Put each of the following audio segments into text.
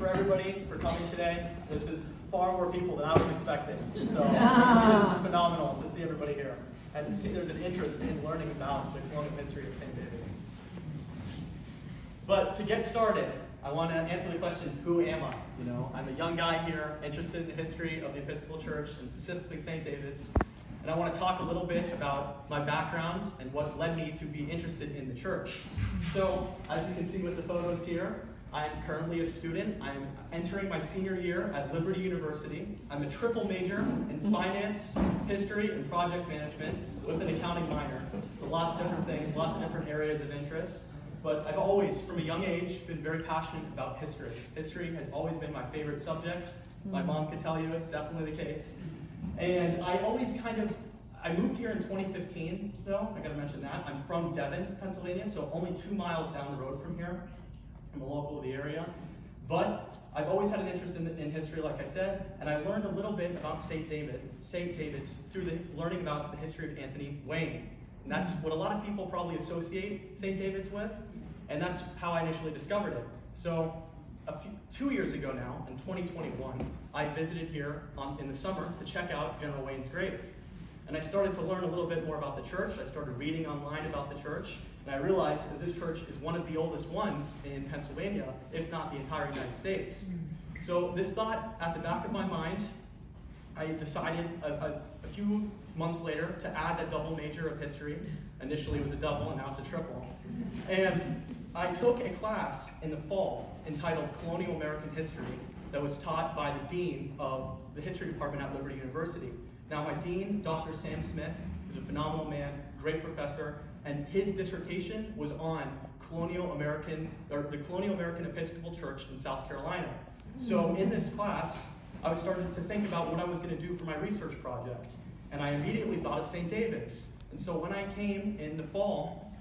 for everybody for coming today. This is far more people than I was expecting. So this is phenomenal to see everybody here and to see there's an interest in learning about the colonial history of St. David's. But to get started, I want to answer the question, who am I? I'm a young guy here, interested in the history of the Episcopal Church, and specifically St. David's. And I want to talk a little bit about my background and what led me to be interested in the church. So, as you can see with the photos here, I'm currently a student. I'm entering my senior year at Liberty University. I'm a triple major in finance, history, and project management with an accounting minor. So lots of different things, lots of different areas of interest. But I've always, from a young age, been very passionate about history. History has always been my favorite subject. My mom could tell you it's definitely the case. And I moved here in 2015, though, I gotta mention that. I'm from Devon, Pennsylvania, so only 2 miles down the road from here. I'm a local of the area. But I've always had an interest in history, like I said, and I learned a little bit about St. David's through learning about the history of Anthony Wayne. And that's what a lot of people probably associate St. David's with, and that's how I initially discovered it. So 2 years ago now, in 2021, I visited here in the summer to check out General Wayne's grave. And I started to learn a little bit more about the church. I started reading online about the church, and I realized that this church is one of the oldest ones in Pennsylvania, if not the entire United States. So this thought at the back of my mind, I decided a few months later to add that double major of history. Initially it was a double, and now it's a triple. And I took a class in the fall entitled Colonial American History that was taught by the dean of the history department at Liberty University. Now my dean, Dr. Sam Smith, is a phenomenal man, great professor, and his dissertation was on the Colonial American Episcopal Church in South Carolina. So in this class, I was starting to think about what I was going to do for my research project, and I immediately thought of St. David's. And so when I came in the fall,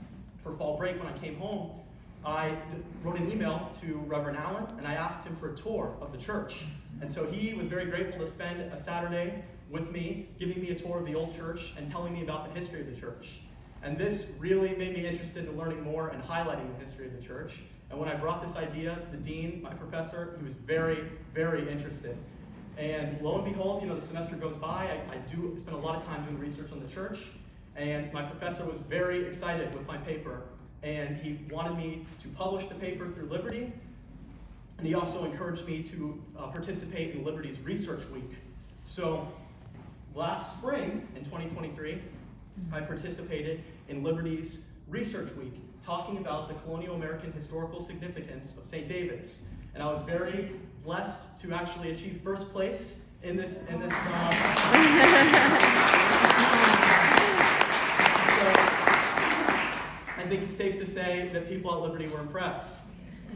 for fall break, when I came home, I wrote an email to Reverend Allen, and I asked him for a tour of the church. And so he was very grateful to spend a Saturday with me, giving me a tour of the old church and telling me about the history of the church. And this really made me interested in learning more and highlighting the history of the church. And when I brought this idea to the dean, my professor, he was very, very interested. And lo and behold, the semester goes by. I do spend a lot of time doing research on the church, and my professor was very excited with my paper, and he wanted me to publish the paper through Liberty, and he also encouraged me to participate in Liberty's Research Week. So last spring, in 2023, I participated in Liberty's Research Week, talking about the colonial American historical significance of St. David's. And I was very blessed to actually achieve first place in this. So, I think it's safe to say that people at Liberty were impressed.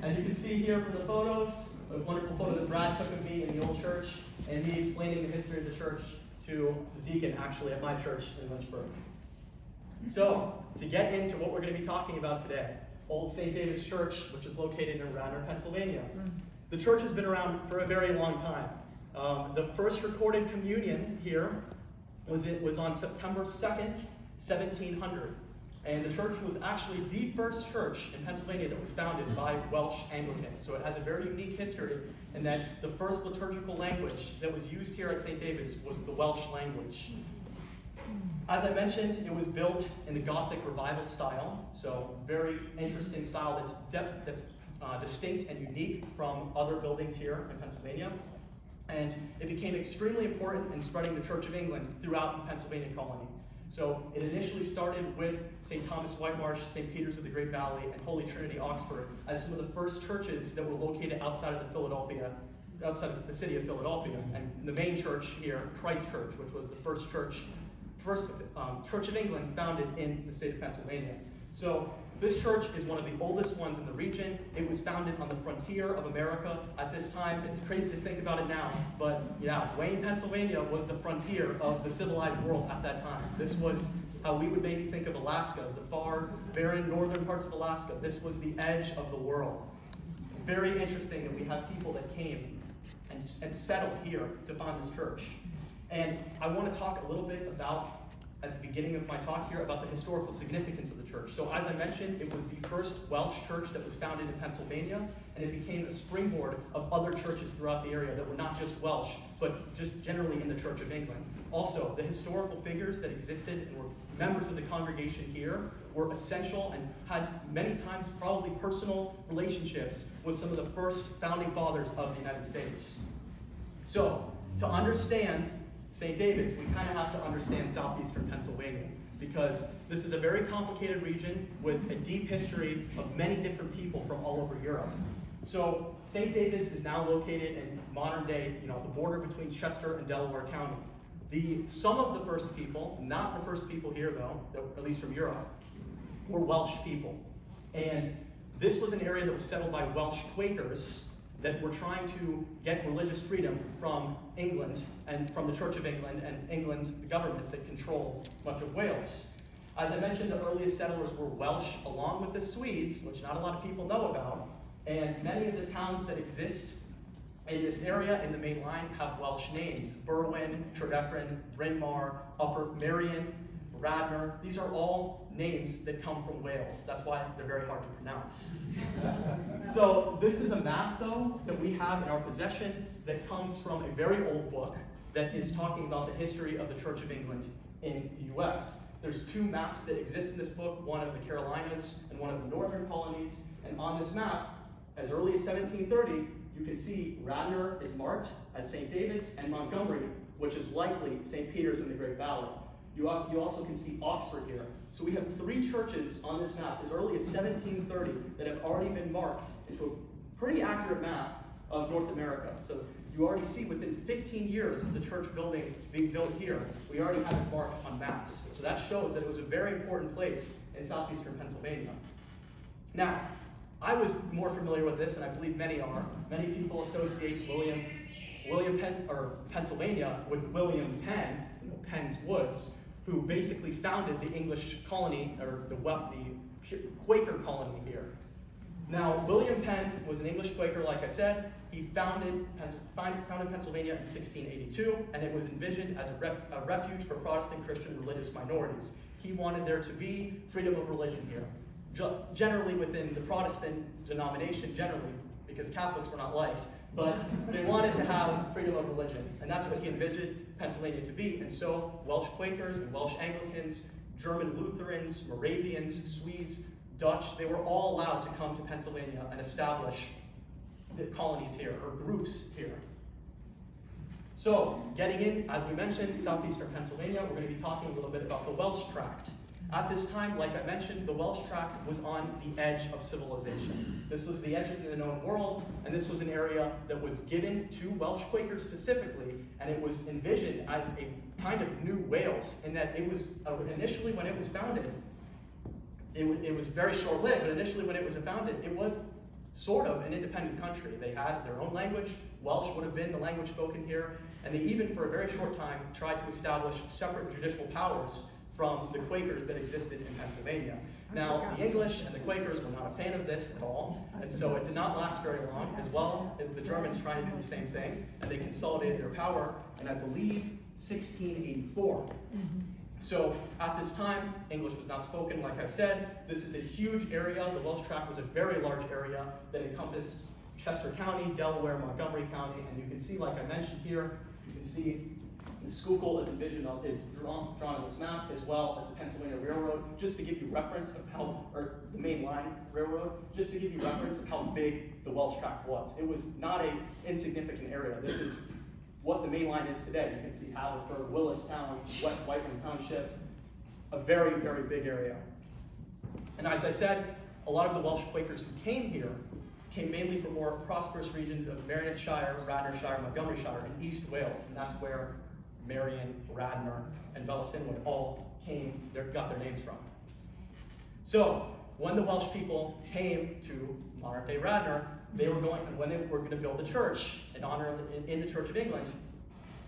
And you can see here from the photos, a wonderful photo that Brad took of me in the old church, and me explaining the history of the church to the deacon, actually, at my church in Lynchburg. So, to get into what we're going to be talking about today, Old St. David's Church, which is located in Radnor, Pennsylvania. The church has been around for a very long time. The first recorded communion here was on September 2nd, 1700. And the church was actually the first church in Pennsylvania that was founded by Welsh Anglicans. So it has a very unique history in that the first liturgical language that was used here at St. David's was the Welsh language. As I mentioned, it was built in the Gothic Revival style, so very interesting style that's distinct and unique from other buildings here in Pennsylvania. And it became extremely important in spreading the Church of England throughout the Pennsylvania colony. So it initially started with St. Thomas Whitemarsh, St. Peter's of the Great Valley, and Holy Trinity Oxford as some of the first churches that were located outside of the city of Philadelphia. And the main church here, Christ Church, which was the first Church of England founded in the state of Pennsylvania. So this church is one of the oldest ones in the region. It was founded on the frontier of America at this time. It's crazy to think about it now, but yeah, Wayne, Pennsylvania was the frontier of the civilized world at that time. This was how we would maybe think of Alaska as the far, barren northern parts of Alaska. This was the edge of the world. Very interesting that we have people that came and settled here to found this church. And I want to talk a little bit about at the beginning of my talk here about the historical significance of the church. So as I mentioned, it was the first Welsh church that was founded in Pennsylvania, and it became a springboard of other churches throughout the area that were not just Welsh, but just generally in the Church of England. Also, the historical figures that existed and were members of the congregation here were essential and had many times probably personal relationships with some of the first founding fathers of the United States. So, to understand St. David's, we kind of have to understand Southeastern Pennsylvania, because this is a very complicated region with a deep history of many different people from all over Europe. So St. David's is now located in modern day, the border between Chester and Delaware County. Some of the first people, not the first people here though, at least from Europe, were Welsh people. And this was an area that was settled by Welsh Quakers that were trying to get religious freedom from England and from the Church of England and England, the government that controlled much of Wales. As I mentioned, the earliest settlers were Welsh along with the Swedes, which not a lot of people know about, and many of the towns that exist in this area in the main line have Welsh names. Berwyn, Tredyffrin, Bryn Mawr, Upper Merion, Radnor. These are all names that come from Wales. That's why they're very hard to pronounce. So this is a map, though, that we have in our possession that comes from a very old book that is talking about the history of the Church of England in the U.S. There's two maps that exist in this book, one of the Carolinas and one of the northern colonies. And on this map, as early as 1730, you can see Radnor is marked as St. David's and Montgomery, which is likely St. Peter's in the Great Valley. You also can see Oxford here. So we have three churches on this map as early as 1730 that have already been marked into a pretty accurate map of North America. So you already see within 15 years of the church building being built here, we already have it marked on maps. So that shows that it was a very important place in southeastern Pennsylvania. Now, I was more familiar with this, and I believe many are. Many people associate Pennsylvania with William Penn, Penn's Woods, who basically founded the English colony, or the Quaker colony here. Now, William Penn was an English Quaker, like I said. He founded Pennsylvania in 1682, and it was envisioned as a refuge for Protestant Christian religious minorities. He wanted there to be freedom of religion here, generally within the Protestant denomination, because Catholics were not liked, but they wanted to have freedom of religion, and that's what he envisioned Pennsylvania to be. And so Welsh Quakers and Welsh Anglicans, German Lutherans, Moravians, Swedes, Dutch, they were all allowed to come to Pennsylvania and establish the colonies here, or groups here. So, getting in, as we mentioned, southeastern Pennsylvania, we're going to be talking a little bit about the Welsh Tract. At this time, like I mentioned, the Welsh Tract was on the edge of civilization. This was the edge of the known world, and this was an area that was given to Welsh Quakers specifically, and it was envisioned as a kind of new Wales, in that it was, initially when it was founded, it was very short-lived, but initially when it was founded, it was sort of an independent country. They had their own language. Welsh would have been the language spoken here, and they even, for a very short time, tried to establish separate judicial powers from the Quakers that existed in Pennsylvania. Now, the English and the Quakers were not a fan of this at all, and so it did not last very long, as well as the Germans trying to do the same thing, and they consolidated their power in, I believe, 1684. So at this time, English was not spoken, like I said. This is a huge area. The Welsh Tract was a very large area that encompassed Chester County, Delaware, Montgomery County, and you can see, like I mentioned here, you can see the Schuylkill is drawn on this map, as well as the Pennsylvania Railroad, just to give you reference of or the main line railroad, just to give you reference of how big the Welsh Tract was. It was not an insignificant area. This is what the main line is today. You can see Haverford, Willistown, West Whiteland Township, a very, very big area. And as I said, a lot of the Welsh Quakers who came here came mainly from more prosperous regions of Merionethshire, Radnorshire, Montgomeryshire, and East Wales, and that's where Merion, Radnor, and Bellasinwood all got their names from. So, when the Welsh people came to modern-day Radnor, when they were going to build a church in the Church of England,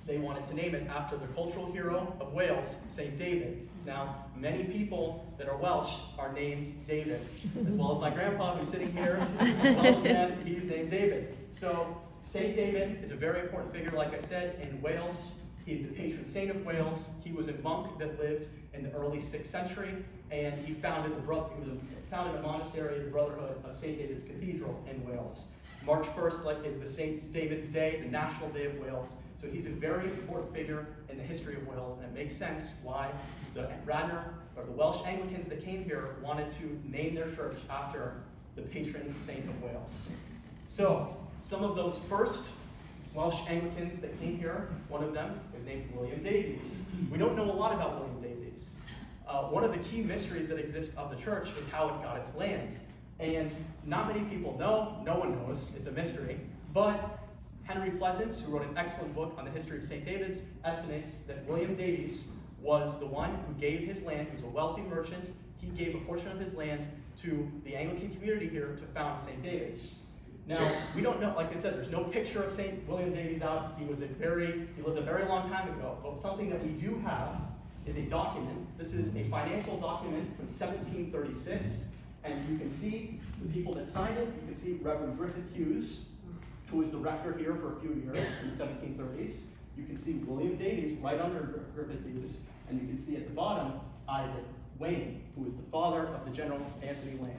they wanted to name it after the cultural hero of Wales, St. David. Now, many people that are Welsh are named David, as well as my grandpa who's sitting here, Welsh man, he's named David. So, St. David is a very important figure, like I said, in Wales. He's the patron saint of Wales. He was a monk that lived in the early 6th century, and he founded a monastery, the Brotherhood of St. David's Cathedral in Wales. March 1st is the St. David's Day, the National Day of Wales. So he's a very important figure in the history of Wales, and it makes sense why the Radnor, or the Welsh Anglicans that came here, wanted to name their church after the patron saint of Wales. So, some of those first Welsh Anglicans that came here, one of them was named William Davies. We don't know a lot about William Davies. One of the key mysteries that exists of the church is how it got its land. And not many people know, no one knows, it's a mystery, but Henry Pleasance, who wrote an excellent book on the history of St. David's, estimates that William Davies was the one who gave his land. He was a wealthy merchant. He gave a portion of his land to the Anglican community here to found St. David's. Now, we don't know, like I said, there's no picture of St. William Davies out. He lived a very long time ago, but something that we do have is a document. This is a financial document from 1736, and you can see the people that signed it. You can see Reverend Hughes, who was the rector here for a few years in the 1730s. You can see William Davies right under Griffith Hughes, and you can see at the bottom Isaac Wayne, who is the father of the General Anthony Wayne.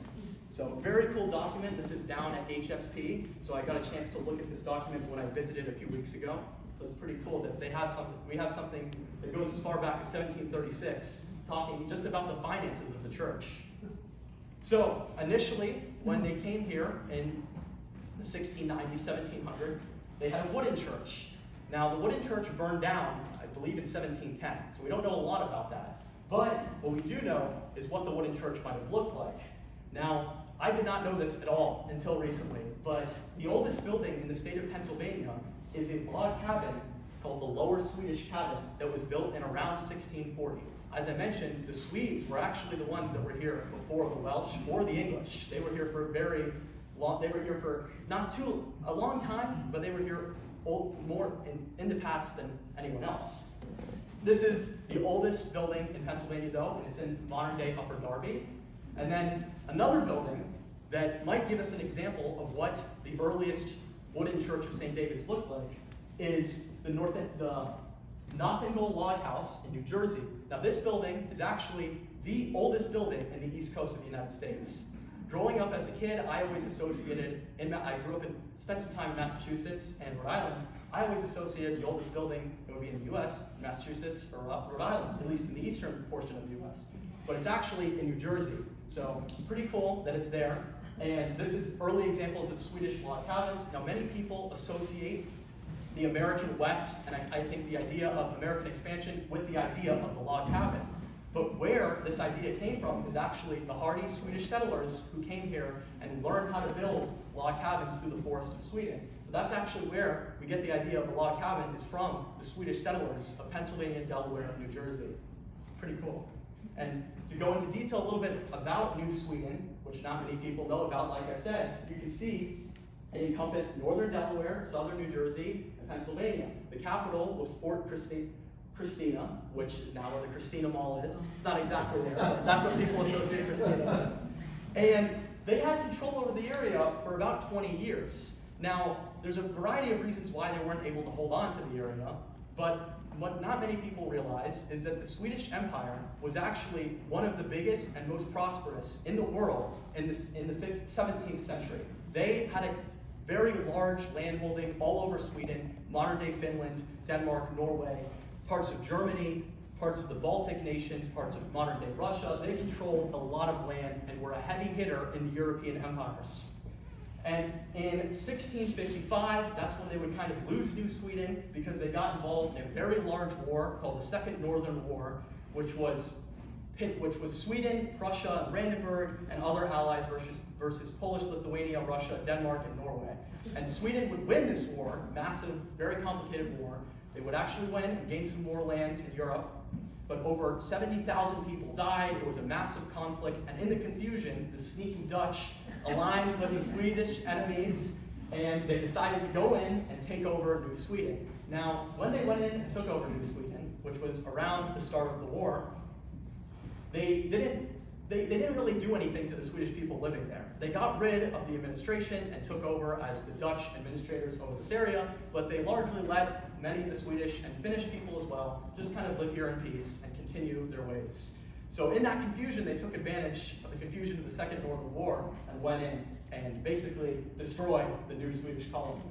So very cool document. This is down at HSP, so I got a chance to look at this document when I visited a few weeks ago. So it's pretty cool that they have something. We have something that goes as far back as 1736, talking just about the finances of the church. So initially, when they came here in the 1690s, 1700, they had a wooden church. Now the wooden church burned down, I believe, in 1710. So we don't know a lot about that. But what we do know is what the wooden church might have looked like. Now, I did not know this at all until recently, but the oldest building in the state of Pennsylvania is a log cabin called the Lower Swedish Cabin that was built in around 1640. As I mentioned, the Swedes were actually the ones that were here before the Welsh or the English. They were here for a long time, but they were here more in the past than anyone else. This is the oldest building in Pennsylvania, though, and it's in modern-day Upper Darby. And then another building that might give us an example of what the earliest wooden church of St. David's looked like is the Nothingle Log House in New Jersey. Now this building is actually the oldest building in the East Coast of the United States. Growing up as a kid, I always associated, spent some time in Massachusetts and Rhode Island. I always associated the oldest building that would be in the US, Massachusetts or Rhode Island, at least in the eastern portion of the US. But it's actually in New Jersey. So pretty cool that it's there. And this is early examples of Swedish log cabins. Now many people associate the American West, and I think the idea of American expansion with the idea of the log cabin. But where this idea came from is actually the hardy Swedish settlers who came here and learned how to build log cabins through the forest of Sweden. So that's actually where we get the idea of the log cabin, is from the Swedish settlers of Pennsylvania, Delaware, and New Jersey. Pretty cool. And to go into detail a little bit about New Sweden, which not many people know about, like I said, you can see it encompassed northern Delaware, southern New Jersey, and Pennsylvania. The capital was Fort Christina, which is now where the Christina Mall is. Not exactly there, but that's what people associate Christina with. And they had control over the area for about 20 years. Now, there's a variety of reasons why they weren't able to hold on to the area, but what not many people realize is that the Swedish Empire was actually one of the biggest and most prosperous in the world in the 17th century. They had a very large landholding all over Sweden, modern-day Finland, Denmark, Norway, parts of Germany, parts of the Baltic nations, parts of modern-day Russia. They controlled a lot of land and were a heavy hitter in the European empires. And in 1655, that's when they would kind of lose New Sweden because they got involved in a very large war called the Second Northern War, which was Sweden, Prussia, and Brandenburg, and other allies versus Polish, Lithuania, Russia, Denmark, and Norway. And Sweden would win this war, massive, very complicated war. They would actually win and gain some more lands in Europe. But over 70,000 people died. It was a massive conflict. And in the confusion, the sneaky Dutch aligned with the Swedish enemies, and they decided to go in and take over New Sweden. Now, when they went in and took over New Sweden, which was around the start of the war, they didn't they didn't really do anything to the Swedish people living there. They got rid of the administration and took over as the Dutch administrators over this area, but they largely let many of the Swedish and Finnish people as well just kind of live here in peace and continue their ways. So in that confusion, they took advantage of the confusion of the Second Northern War and went in and basically destroyed the new Swedish colony.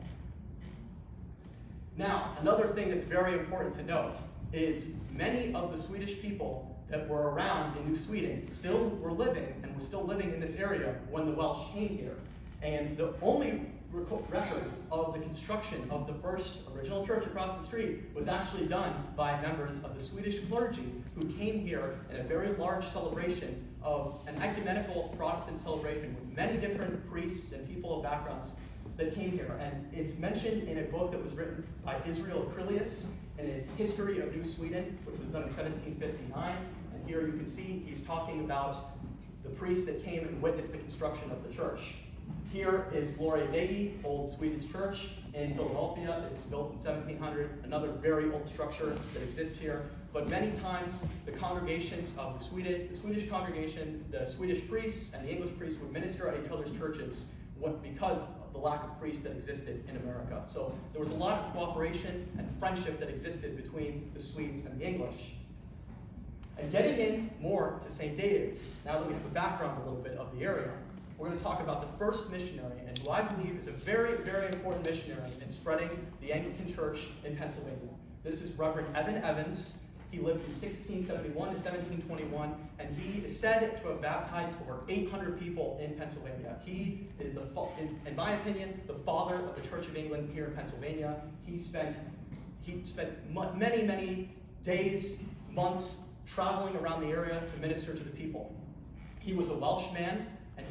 Now, another thing that's very important to note is many of the Swedish people that were around in New Sweden still were living and were still living in this area when the Welsh came here. And the only record of the construction of the first original church across the street was actually done by members of the Swedish clergy who came here in a very large celebration of an ecumenical Protestant celebration with many different priests and people of backgrounds that came here. And it's mentioned in a book that was written by Israel Krillius in his History of New Sweden, which was done in 1759. And here you can see he's talking about the priests that came and witnessed the construction of the church. Here is Gloria Dei, old Swedish church in Philadelphia. It was built in 1700, another very old structure that exists here. But many times the congregations of the Swedish congregation, the Swedish priests and the English priests would minister at each other's churches because of the lack of priests that existed in America. So there was a lot of cooperation and friendship that existed between the Swedes and the English. And getting in more to St. David's, now that we have a background a little bit of the area, we're going to talk about the first missionary, and who I believe is a very, very important missionary in spreading the Anglican Church in Pennsylvania. This is Reverend Evan Evans. He lived from 1671 to 1721, and he is said to have baptized over 800 people in Pennsylvania. He is, in my opinion, the father of the Church of England here in Pennsylvania. He spent many, many days, months, traveling around the area to minister to the people. He was a Welsh man, and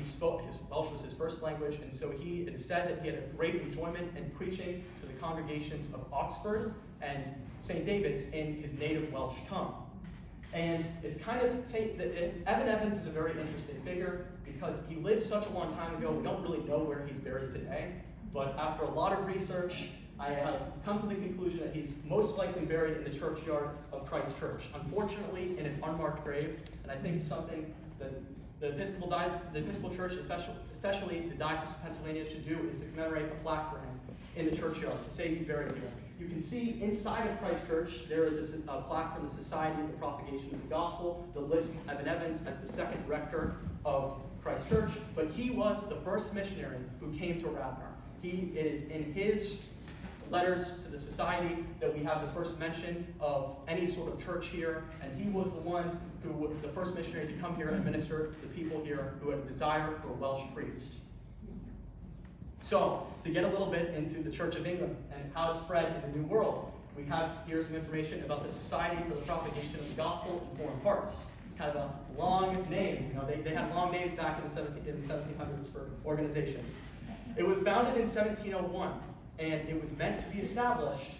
Welsh was his first language, and so it is said that he had a great enjoyment in preaching to the congregations of Oxford and St. David's in his native Welsh tongue. And it's kind of, Evan Evans is a very interesting figure because he lived such a long time ago, we don't really know where he's buried today, but after a lot of research, I have come to the conclusion that he's most likely buried in the churchyard of Christ Church. Unfortunately, in an unmarked grave, and I think it's something that the Episcopal Church, especially the Diocese of Pennsylvania, should do is to commemorate a plaque for him in the churchyard to say he's buried here. You can see inside of Christ Church, there is a plaque from the Society of the Propagation of the Gospel that lists Evan Evans as the second rector of Christ Church, but he was the first missionary who came to Radnor. It is in his letters to the society that we have the first mention of any sort of church here, and he was the first missionary to come here and minister to the people here who had a desire for a Welsh priest. So, to get a little bit into the Church of England and how it spread in the New World, we have here some information about the Society for the Propagation of the Gospel in Foreign Parts. It's kind of a long name. They had long names back in the 1700s for organizations. It was founded in 1701. And it was meant to be established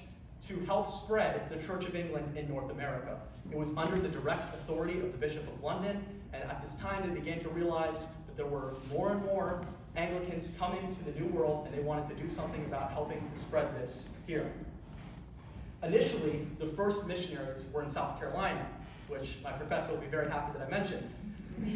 to help spread the Church of England in North America. It was under the direct authority of the Bishop of London, and at this time they began to realize that there were more and more Anglicans coming to the New World, and they wanted to do something about helping to spread this here. Initially, the first missionaries were in South Carolina, which my professor will be very happy that I mentioned.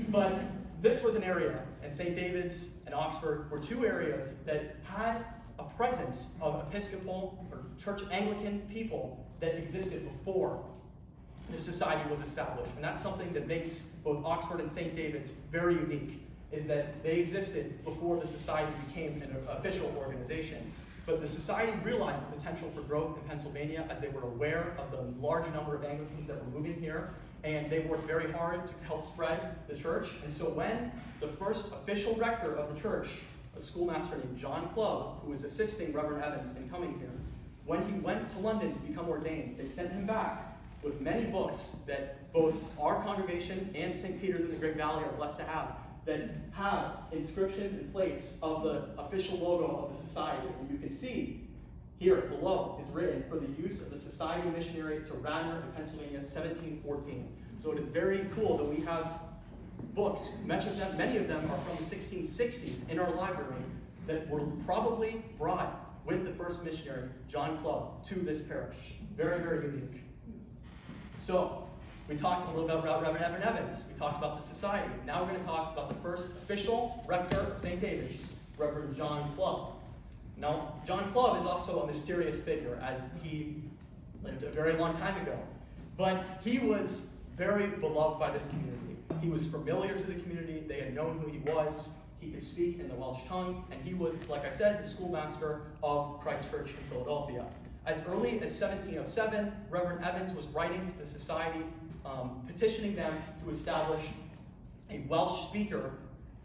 But this was an area, and St. David's and Oxford were two areas that had a presence of Episcopal or Church Anglican people that existed before the society was established. And that's something that makes both Oxford and St. David's very unique, is that they existed before the society became an official organization. But the society realized the potential for growth in Pennsylvania as they were aware of the large number of Anglicans that were moving here, and they worked very hard to help spread the church. And so when the first official rector of the church, a schoolmaster named John Clubb, who was assisting Reverend Evans in coming here, when he went to London to become ordained, they sent him back with many books that both our congregation and St. Peter's in the Great Valley are blessed to have, that have inscriptions and plates of the official logo of the society. And you can see here below is written, for the use of the Society Missionary to Radnor in Pennsylvania, 1714. So it is very cool that we have books, many of them are from the 1660s in our library, that were probably brought with the first missionary, John Clubb, to this parish. Very, very unique. So, We talked a little bit about Reverend Evans. We talked about the society. Now we're going to talk about the first official rector of St. David's, Reverend John Clubb. Now, John Clubb is also a mysterious figure, as he lived a very long time ago. But he was very beloved by this community. He was familiar to the community. They had known who he was. He could speak in the Welsh tongue, and he was, like I said, the schoolmaster of Christ Church in Philadelphia. As early as 1707, Reverend Evans was writing to the society, petitioning them to establish a Welsh speaker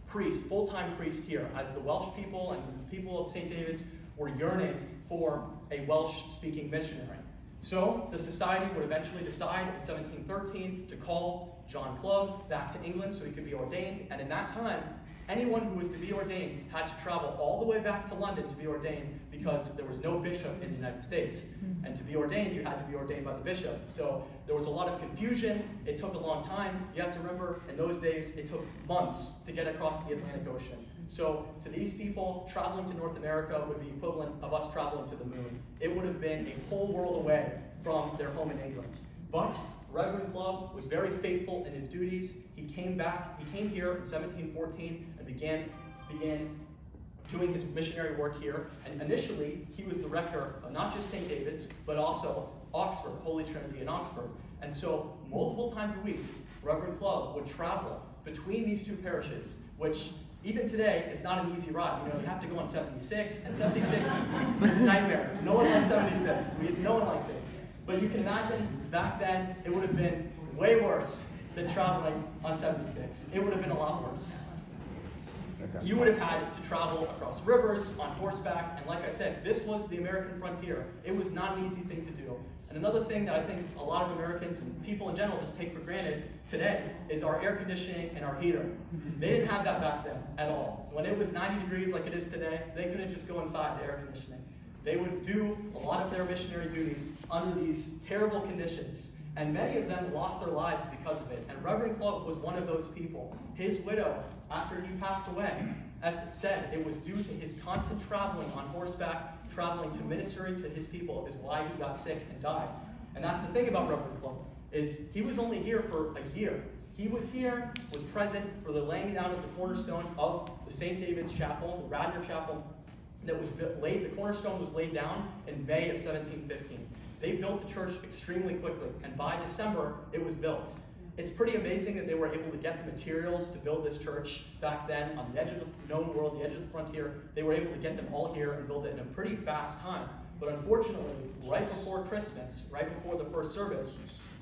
priest, full-time priest here, as the Welsh people and the people of St. David's were yearning for a Welsh-speaking missionary. So the society would eventually decide in 1713 to call John Clubb back to England so he could be ordained, and in that time, anyone who was to be ordained had to travel all the way back to London to be ordained because there was no bishop in the United States. And to be ordained, you had to be ordained by the bishop. So there was a lot of confusion. It took a long time. You have to remember, in those days, it took months to get across the Atlantic Ocean. So to these people, traveling to North America would be equivalent of us traveling to the moon. It would have been a whole world away from their home in England. But Reverend Clubb was very faithful in his duties. He came here in 1714 and began doing his missionary work here. And initially, he was the rector of not just St. David's, but also Oxford, Holy Trinity in Oxford. And so multiple times a week, Reverend Clubb would travel between these two parishes, which even today is not an easy ride. You know, you have to go on 76, and 76 is a nightmare. No one likes 76. No one likes it. But you can imagine, back then, it would have been way worse than traveling on 76. It would have been a lot worse. You would have had to travel across rivers on horseback, and like I said, this was the American frontier. It was not an easy thing to do. And another thing that I think a lot of Americans and people in general just take for granted today is our air conditioning and our heater. They didn't have that back then at all. When it was 90 degrees like it is today, they couldn't just go inside the air conditioning. They would do a lot of their missionary duties under these terrible conditions, and many of them lost their lives because of it. And Reverend Clubb was one of those people. His widow, after he passed away, as it said, it was due to his constant traveling on horseback, traveling to minister to his people, is why he got sick and died. And that's the thing about Reverend Clubb, is he was only here for a year. He was here, was present for the laying down of the cornerstone of the St. David's Chapel, the Radnor Chapel, that was laid. The cornerstone was laid down in May of 1715. They built the church extremely quickly, and by December, it was built. It's pretty amazing that they were able to get the materials to build this church back then on the edge of the known world, the edge of the frontier. They were able to get them all here and build it in a pretty fast time. But unfortunately, right before Christmas, right before the first service,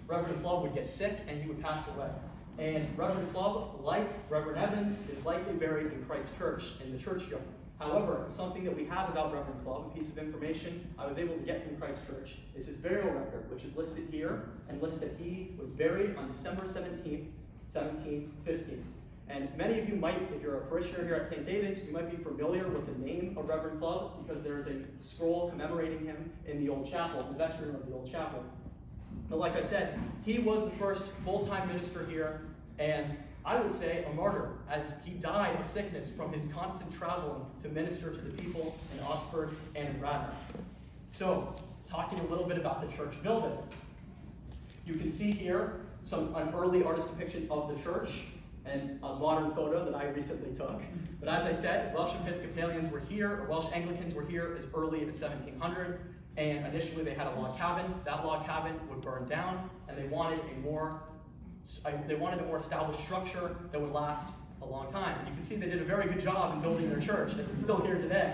Reverend Clubb would get sick and he would pass away. And Reverend Clubb, like Reverend Evans, is likely buried in Christ Church in the churchyard. However, something that we have about Reverend Clubb, a piece of information I was able to get from Christ Church, is his burial record, which is listed here, and lists that he was buried on December 17th, 1715. And many of you might, if you're a parishioner here at St. David's, you might be familiar with the name of Reverend Clubb, because there is a scroll commemorating him in the old chapel, the vestry room of the old chapel. But like I said, he was the first full-time minister here, and I would say a martyr, as he died of sickness from his constant traveling to minister to the people in Oxford and in Radnor. So, talking a little bit about the church building. You can see here an early artist depiction of the church and a modern photo that I recently took. But as I said, Welsh Episcopalians were here, or Welsh Anglicans were here as early as 1700, and initially they had a log cabin. That log cabin would burn down, and they wanted a more established structure that would last a long time. And you can see they did a very good job in building their church, as it's still here today.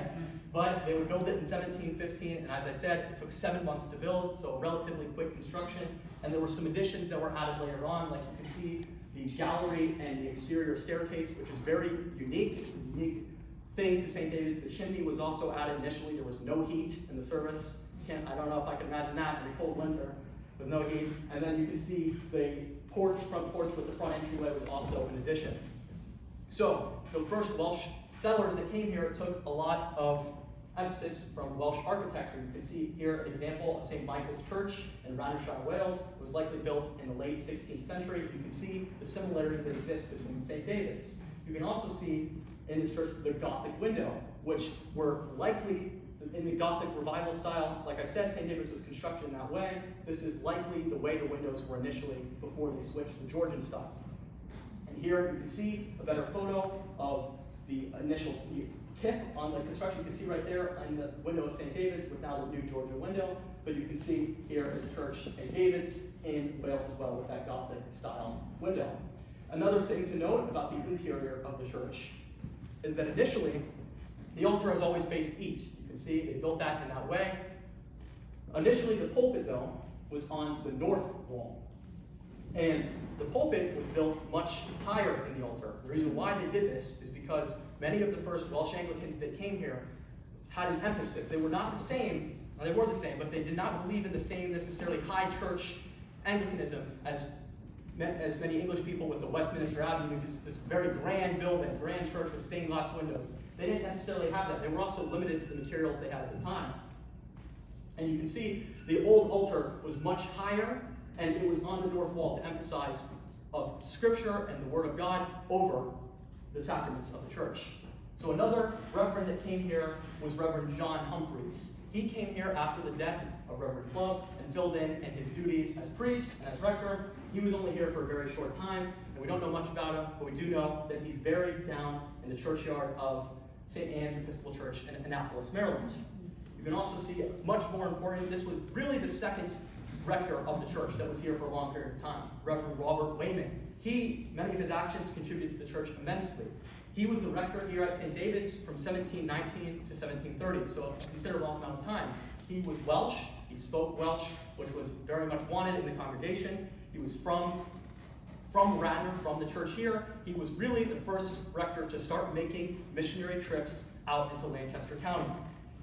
But they would build it in 1715, and as I said, it took 7 months to build, so a relatively quick construction. And there were some additions that were added later on, like you can see the gallery and the exterior staircase, which is very unique. It's a unique thing to St. David's. The chimney was also added initially. There was no heat in the service. I don't know if I can imagine that in a cold winter with no heat. And then you can see the front porch with the front entryway was also an addition. So the first Welsh settlers that came here took a lot of emphasis from Welsh architecture. You can see here an example of St. Michael's Church in Radnorshire, Wales. It was likely built in the late 16th century. You can see the similarity that exists between St. David's. You can also see in this church the Gothic window, which were likely in the Gothic revival style. Like I said, St. David's was constructed in that way. This is likely the way the windows were initially before they switched to Georgian style. And here you can see a better photo of the tip on the construction. You can see right there on the window of St. David's with now the new Georgian window. But you can see here is the church, St. David's, in Wales as well with that Gothic style window. Another thing to note about the interior of the church is that initially, the altar has always faced east. You can see they built that in that way. Initially, the pulpit, though, was on the north wall. And the pulpit was built much higher than the altar. The reason why they did this is because many of the first Welsh Anglicans that came here had an emphasis. They were not the same, or they were the same, but they did not believe in the same necessarily high church Anglicanism as many English people with the Westminster Abbey, this very grand building, grand church with stained glass windows. They didn't necessarily have that. They were also limited to the materials they had at the time. And you can see the old altar was much higher, and it was on the north wall to emphasize of Scripture and the Word of God over the sacraments of the church. So another reverend that came here was Reverend John Humphreys. He came here after the death of Reverend Clubb and filled in his duties as priest and as rector. He was only here for a very short time, and we don't know much about him, but we do know that he's buried down in the churchyard of St. Anne's Episcopal Church in Annapolis, Maryland. You can also see, much more important, this was really the second rector of the church that was here for a long period of time, Reverend Robert Wayman. Many of his actions contributed to the church immensely. He was the rector here at St. David's from 1719 to 1730, so a considerable amount of time. He was Welsh, he spoke Welsh, which was very much wanted in the congregation. He was from Radnor, from the church here. He was really the first rector to start making missionary trips out into Lancaster County.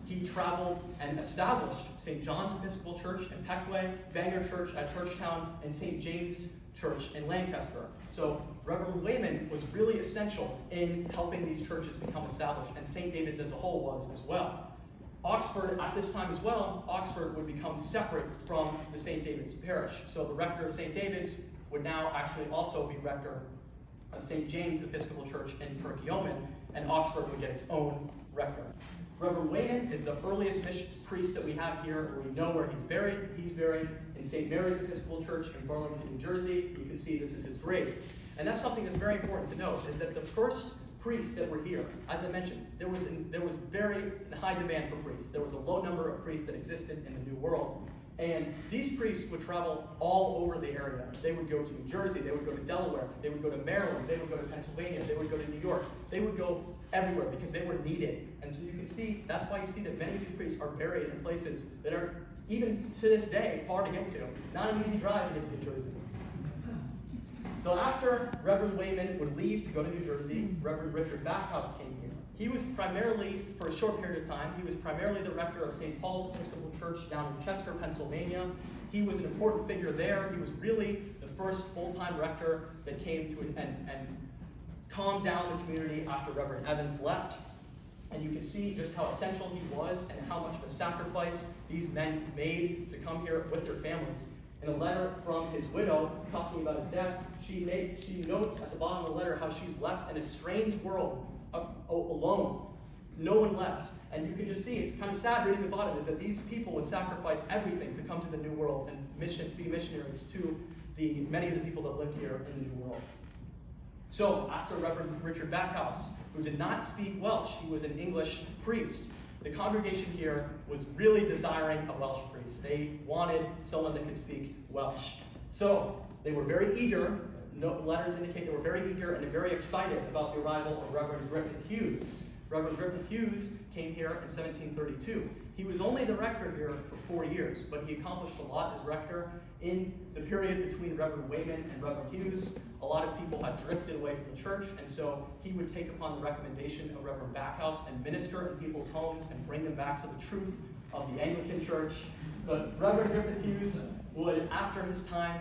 He traveled and established St. John's Episcopal Church in Peckway, Bangor Church at Churchtown, and St. James Church in Lancaster. So Reverend Wayman was really essential in helping these churches become established, and St. David's as a whole was as well. Oxford, at this time as well, Oxford would become separate from the St. David's parish. So the rector of St. David's would now actually also be rector of St. James Episcopal Church in Perkiomen, and Oxford would get its own rector. Reverend Wayman is the earliest priest that we have here. We know where he's buried. He's buried in St. Mary's Episcopal Church in Burlington, New Jersey. You can see this is his grave. And that's something that's very important to note, is that the first priests that were here, as I mentioned, there was very high demand for priests. There was a low number of priests that existed in the New World. And these priests would travel all over the area. They would go to New Jersey, they would go to Delaware, they would go to Maryland, they would go to Pennsylvania, they would go to New York. They would go everywhere because they were needed. And so you can see, that's why you see that many of these priests are buried in places that are, even to this day, hard to get to. Not an easy drive to get to New Jersey. So after Reverend Wayman would leave to go to New Jersey, Reverend Richard Backhouse came here. He was primarily, for a short period of time, he was primarily the rector of St. Paul's Episcopal Church down in Chester, Pennsylvania. He was an important figure there. He was really the first full-time rector that came to and calmed down the community after Reverend Evans left. And you can see just how essential he was and how much of a sacrifice these men made to come here with their families. In a letter from his widow talking about his death, she notes at the bottom of the letter how she's left in a strange world, alone. No one left. And you can just see, it's kind of sad reading the bottom, is that these people would sacrifice everything to come to the New World and be missionaries to many of the people that lived here in the New World. So after Reverend Richard Backhouse, who did not speak Welsh, he was an English priest, the congregation here was really desiring a Welsh priest. They wanted someone that could speak Welsh. So they were very eager. Letters indicate they were very eager and very excited about the arrival of Reverend Griffith Hughes. Reverend Griffith Hughes came here in 1732. He was only the rector here for 4 years, but he accomplished a lot as rector. In the period between Reverend Wayman and Reverend Hughes, a lot of people had drifted away from the church, and so he would take upon the recommendation of Reverend Backhouse and minister in people's homes and bring them back to the truth of the Anglican Church. But Reverend Griffith Hughes would, after his time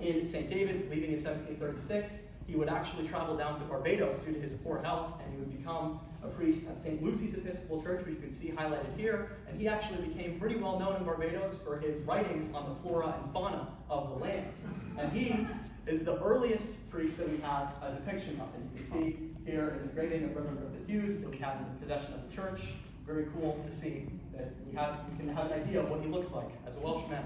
in St. David's, leaving in 1736, he would actually travel down to Barbados due to his poor health, and he would become a priest at St. Lucy's Episcopal Church, which you can see highlighted here. And he actually became pretty well known in Barbados for his writings on the flora and fauna of the land. And he is the earliest priest that we have a depiction of. And you can see here is an engraving of Reverend Griffith Hughes that we have in the possession of the church. very cool to see that we can have an idea of what he looks like as a Welshman.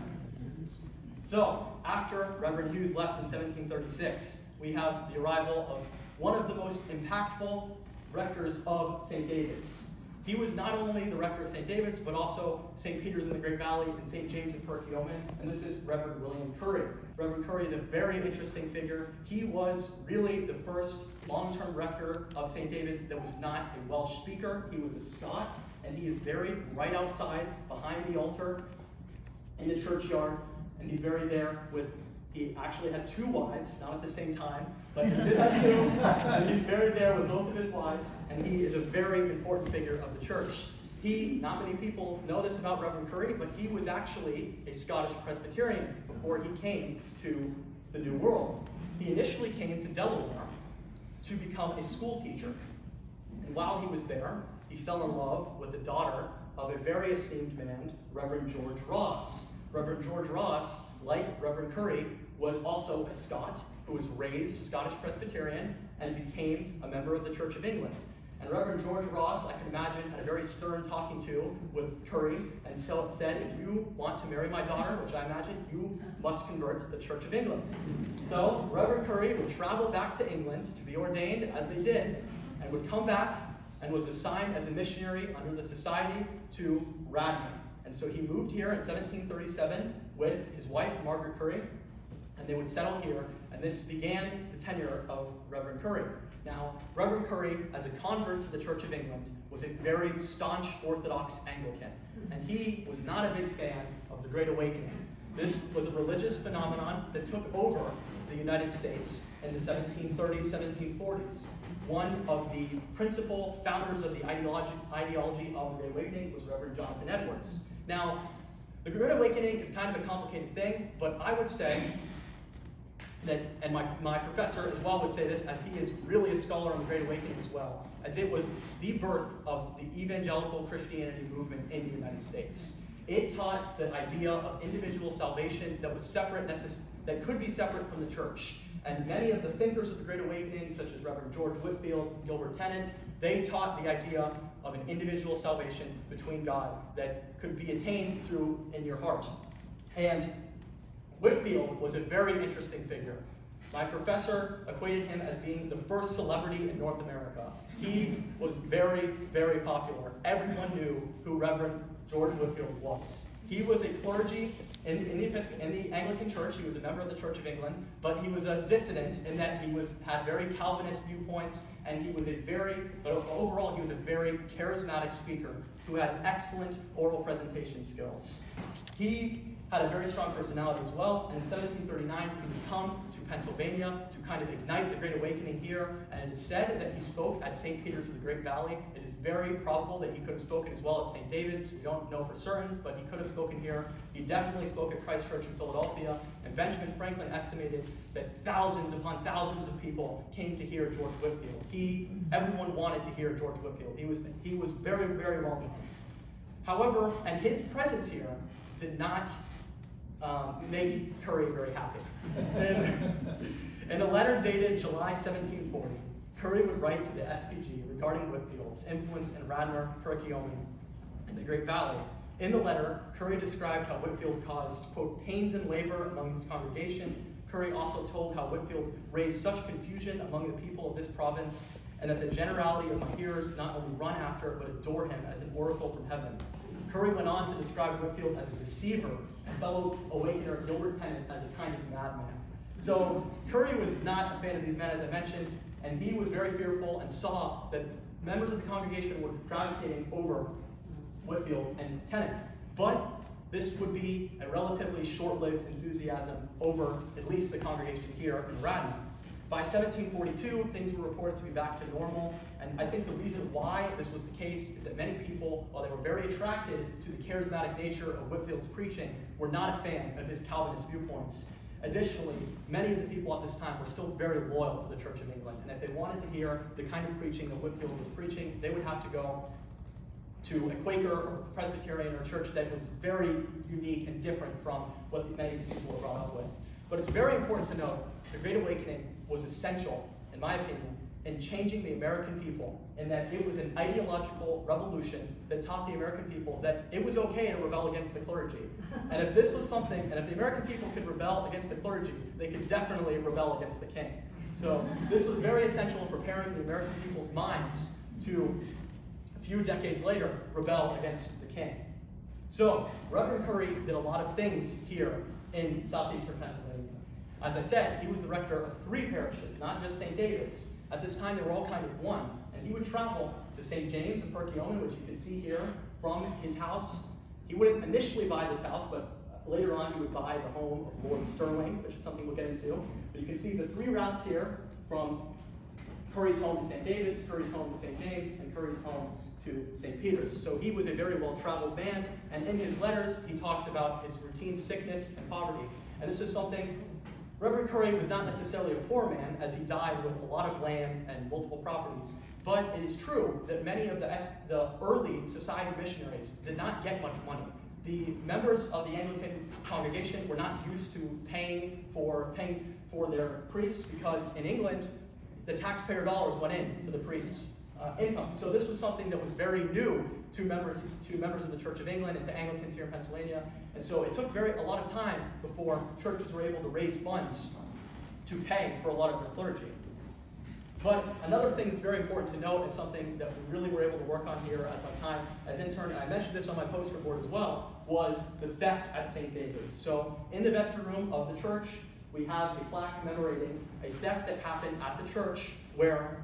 So, after Reverend Hughes left in 1736, we have the arrival of one of the most impactful rectors of St. David's. He was not only the rector of St. David's, but also St. Peter's in the Great Valley and St. James in Perkiomen, and this is Reverend William Curry. Reverend Curry is a very interesting figure. He was really the first long-term rector of St. David's that was not a Welsh speaker. He was a Scot, and he is buried right outside behind the altar in the churchyard, and he's buried there with, he actually had 2 wives, not at the same time, but he did have 2, and he's buried there with both of his wives, and he is a very important figure of the church. Not many people know this about Reverend Curry, but he was actually a Scottish Presbyterian before he came to the New World. He initially came to Delaware to become a school teacher, and while he was there, he fell in love with the daughter of a very esteemed man, Reverend George Ross. Reverend George Ross, like Reverend Curry, was also a Scot who was raised Scottish Presbyterian and became a member of the Church of England. And Reverend George Ross, I can imagine, had a very stern talking to with Curry, and so said, if you want to marry my daughter, which I imagine, you must convert to the Church of England. So Reverend Curry would travel back to England to be ordained, as they did, and would come back and was assigned as a missionary under the Society to Radnor. And so he moved here in 1737 with his wife, Margaret Curry, and they would settle here, and this began the tenure of Reverend Curry. Now, Reverend Curry, as a convert to the Church of England, was a very staunch Orthodox Anglican, and he was not a big fan of the Great Awakening. This was a religious phenomenon that took over the United States in the 1730s, 1740s. One of the principal founders of the ideology of the Great Awakening was Reverend Jonathan Edwards. Now, the Great Awakening is kind of a complicated thing, but I would say that, and my professor as well would say this, as he is really a scholar on the Great Awakening as well, as it was the birth of the evangelical Christianity movement in the United States. It taught the idea of individual salvation that was separate, that could be separate from the church. And many of the thinkers of the Great Awakening, such as Reverend George Whitfield, Gilbert Tennant, they taught the idea of an individual salvation between God that could be attained through in your heart. And Whitfield was a very interesting figure. My professor equated him as being the first celebrity in North America. He was very, very popular. Everyone knew who Reverend George Whitfield was. He was a clergy in the Anglican Church. He was a member of the Church of England, but he was a dissident in that he had very Calvinist viewpoints, and but overall he was a very charismatic speaker who had excellent oral presentation skills. He had a very strong personality as well, and in 1739 he would come to Pennsylvania to kind of ignite the Great Awakening here, and it is said that he spoke at St. Peter's in the Great Valley. It is very probable that he could have spoken as well at St. David's. We don't know for certain, but he could have spoken here. He definitely spoke at Christ Church in Philadelphia, and Benjamin Franklin estimated that thousands upon thousands of people came to hear George Whitfield. Everyone wanted to hear George Whitfield. He was very, very well known. However, and his presence here did not make Curry very happy. In a letter dated July 1740, Curry would write to the SPG regarding Whitfield's influence in Radnor, Perkiomen, and the Great Valley. In the letter, Curry described how Whitfield caused, quote, pains and labor among his congregation. Curry also told how Whitfield raised such confusion among the people of this province, and that the generality of my hearers not only run after, but adore him as an oracle from heaven. Curry went on to describe Whitfield as a deceiver, and fellow awakener Gilbert Tennant as a kind of madman. So Curry was not a fan of these men, as I mentioned, and he was very fearful and saw that members of the congregation were gravitating over Whitfield and Tennant. But this would be a relatively short-lived enthusiasm over at least the congregation here in Radnor. By 1742, things were reported to be back to normal, and I think the reason why this was the case is that many people, while they were very attracted to the charismatic nature of Whitfield's preaching, were not a fan of his Calvinist viewpoints. Additionally, many of the people at this time were still very loyal to the Church of England, and if they wanted to hear the kind of preaching that Whitfield was preaching, they would have to go to a Quaker or Presbyterian or church that was very unique and different from what many people were brought up with. But it's very important to note the Great Awakening was essential, in my opinion, in changing the American people, and that it was an ideological revolution that taught the American people that it was okay to rebel against the clergy. And if this was something, and if the American people could rebel against the clergy, they could definitely rebel against the king. So this was very essential in preparing the American people's minds to, a few decades later, rebel against the king. So Reverend Curry did a lot of things here in Southeastern Pennsylvania. As I said, he was the rector of 3 parishes, not just St. David's. At this time, they were all kind of one. And he would travel to St. James and Perkiomen, which you can see here from his house. He wouldn't initially buy this house, but later on he would buy the home of Lord Stirling, which is something we'll get into. But you can see the 3 routes here from Curry's home to St. David's, Curry's home to St. James, and Curry's home to St. Peter's. So he was a very well-traveled man, and in his letters, he talks about his routine sickness and poverty. And this is something, Reverend Curry was not necessarily a poor man, as he died with a lot of land and multiple properties, but it is true that many of the early society missionaries did not get much money. The members of the Anglican congregation were not used to paying for their priests, because in England, the taxpayer dollars went into the priest's income. So this was something that was very new to members of the Church of England and to Anglicans here in Pennsylvania. And so it took a lot of time before churches were able to raise funds to pay for a lot of their clergy. But another thing that's very important to note, and something that we really were able to work on here as my time as intern, and I mentioned this on my poster board as well, was the theft at St. David's. So in the vestry room of the church, we have a plaque commemorating a theft that happened at the church, where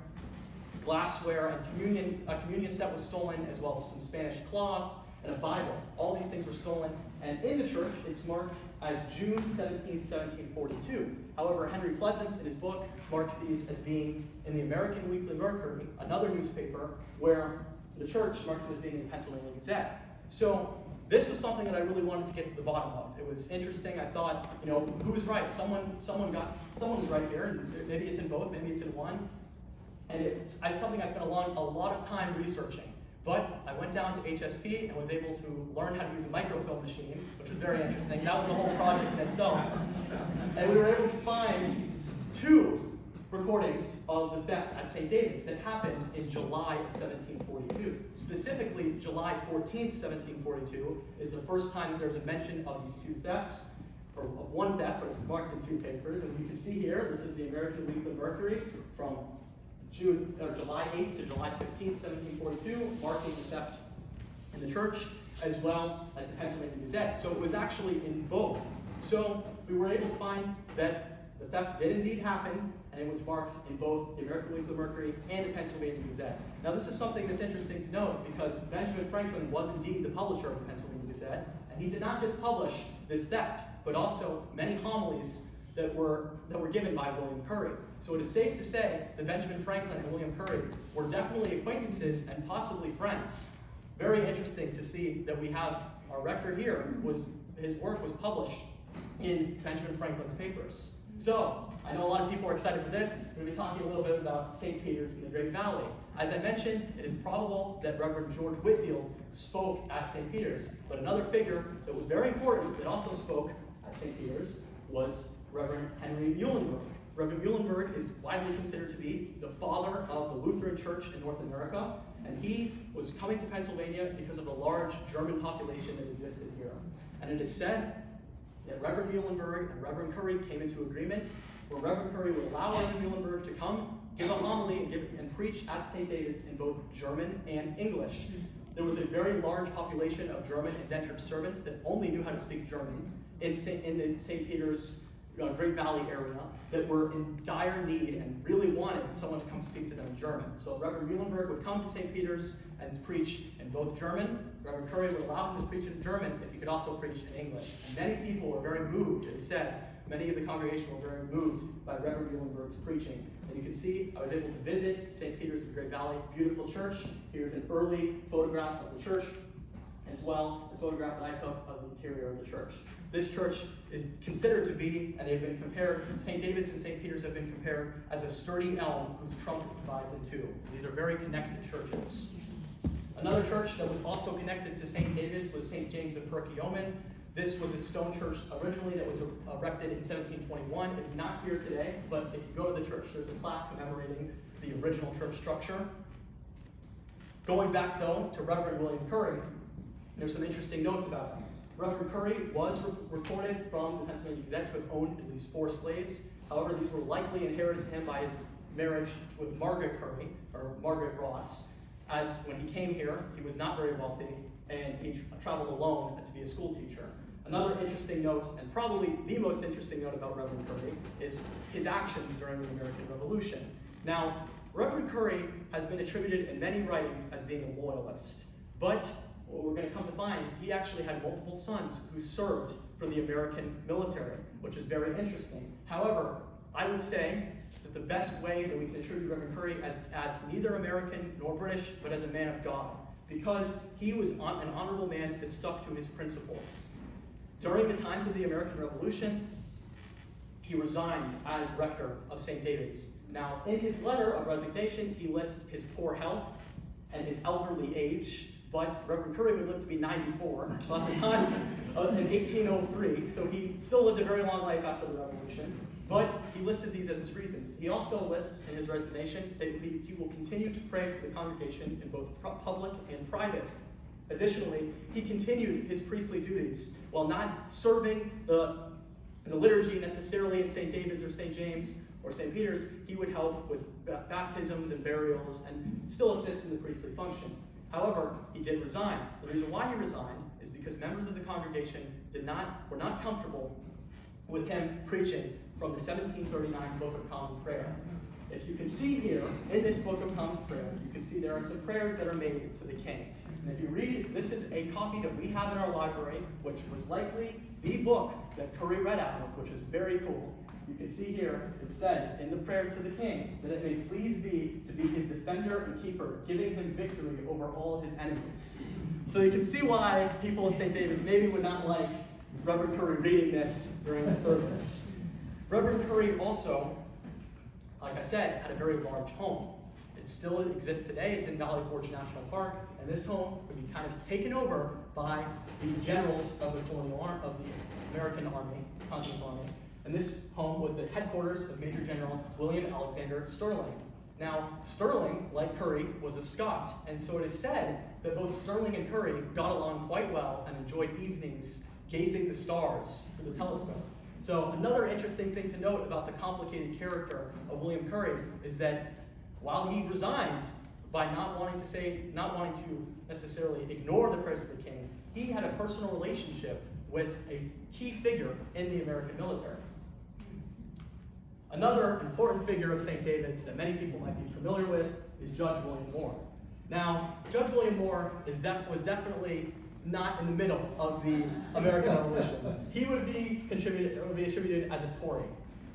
glassware and a communion set was stolen, as well as some Spanish cloth and a Bible. All these things were stolen, and in the church, it's marked as June 17, 1742. However, Henry Pleasance, in his book, marks these as being in the American Weekly Mercury, another newspaper, where the church marks it as being in the Pennsylvania Gazette. So this was something that I really wanted to get to the bottom of. It was interesting. I thought, who was right? Someone was right here, and maybe it's in both, maybe it's in one. And it's something I spent a lot of time researching. But I went down to HSP and was able to learn how to use a microfilm machine, which was very interesting. That was the whole project in itself. And we were able to find 2 recordings of the theft at St. David's that happened in July of 1742. Specifically, July 14th, 1742 is the first time that there's a mention of these 2 thefts, or of one theft, but it's marked in 2 papers. And you can see here, this is the American Weekly Mercury from July 8th to July 15th, 1742, marking the theft in the church, as well as the Pennsylvania Gazette. So it was actually in both. So we were able to find that the theft did indeed happen, and it was marked in both the American Weekly Mercury and the Pennsylvania Gazette. Now this is something that's interesting to note, because Benjamin Franklin was indeed the publisher of the Pennsylvania Gazette, and he did not just publish this theft, but also many homilies that were given by William Curry. So it is safe to say that Benjamin Franklin and William Curry were definitely acquaintances and possibly friends. Very interesting to see that we have our rector here, his work was published in Benjamin Franklin's papers. So I know a lot of people are excited for this. We're going to be talking a little bit about St. Peter's in the Great Valley. As I mentioned, it is probable that Reverend George Whitfield spoke at St. Peter's, but another figure that was very important that also spoke at St. Peter's was Reverend Henry Muhlenberg. Reverend Muhlenberg is widely considered to be the father of the Lutheran Church in North America, and he was coming to Pennsylvania because of the large German population that existed here. And it is said that Reverend Muhlenberg and Reverend Curry came into agreement where Reverend Curry would allow Reverend Muhlenberg to come, give a homily, and preach at St. David's in both German and English. There was a very large population of German indentured servants that only knew how to speak German in the St. Peter's Great Valley area, that were in dire need and really wanted someone to come speak to them in German. So Reverend Muhlenberg would come to St. Peter's and preach in both German. Reverend Curry would allow him to preach in German if he could also preach in English. And many people were very moved. It is said many of the congregation were very moved by Reverend Muhlenberg's preaching. And you can see I was able to visit St. Peter's in the Great Valley, beautiful church. Here's an early photograph of the church, as well as a photograph that I took of the interior of the church. This church is considered to be, and they've been compared, St. David's and St. Peter's have been compared as a sturdy elm whose trunk divides in 2. So these are very connected churches. Another church that was also connected to St. David's was St. James of Perkiomen. This was a stone church originally that was erected in 1721. It's not here today, but if you go to the church, there's a plaque commemorating the original church structure. Going back, though, to Reverend William Curry, there's some interesting notes about him. Reverend Curry was reported from the Pennsylvania Gazette to have owned at least 4 slaves. However, these were likely inherited to him by his marriage with Margaret Curry, or Margaret Ross, as when he came here, he was not very wealthy, and he traveled alone to be a school teacher. Another interesting note, and probably the most interesting note about Reverend Curry, is his actions during the American Revolution. Now, Reverend Curry has been attributed in many writings as being a loyalist, but what we're going to come to find, he actually had multiple sons who served for the American military, which is very interesting. However, I would say that the best way that we can attribute Reverend Curry as neither American nor British, but as a man of God, because he was an honorable man that stuck to his principles. During the times of the American Revolution, he resigned as rector of St. David's. Now, in his letter of resignation, he lists his poor health and his elderly age, but Reverend Curry would live to be 94, so at the time, in 1803, so he still lived a very long life after the Revolution, but he listed these as his reasons. He also lists in his resignation that he will continue to pray for the congregation in both public and private. Additionally, he continued his priestly duties while not serving the liturgy necessarily in St. David's or St. James or St. Peter's. He would help with baptisms and burials and still assist in the priestly function. However, he did resign. The reason why he resigned is because members of the congregation were not comfortable with him preaching from the 1739 Book of Common Prayer. If you can see here, in this Book of Common Prayer, you can see there are some prayers that are made to the king. And if you read, this is a copy that we have in our library, which was likely the book that Curry read out of, which is very cool. You can see here, it says, in the prayers to the king, that it may please thee to be his defender and keeper, giving him victory over all his enemies. So you can see why people of St. David's maybe would not like Reverend Curry reading this during the service. Reverend Curry also, like I said, had a very large home. It still exists today. It's in Valley Forge National Park, and this home would be kind of taken over by the generals of the Colonial of the American Army, Continental Army. And this home was the headquarters of Major General William Alexander Sterling. Now, Sterling, like Curry, was a Scot, and so it is said that both Sterling and Curry got along quite well and enjoyed evenings gazing the stars through the telescope. So another interesting thing to note about the complicated character of William Curry is that while he resigned by not wanting to necessarily ignore the prayers of the king, he had a personal relationship with a key figure in the American military. Another important figure of St. David's that many people might be familiar with is Judge William Moore. Now, Judge William Moore was definitely not in the middle of the American Revolution. He would be attributed as a Tory.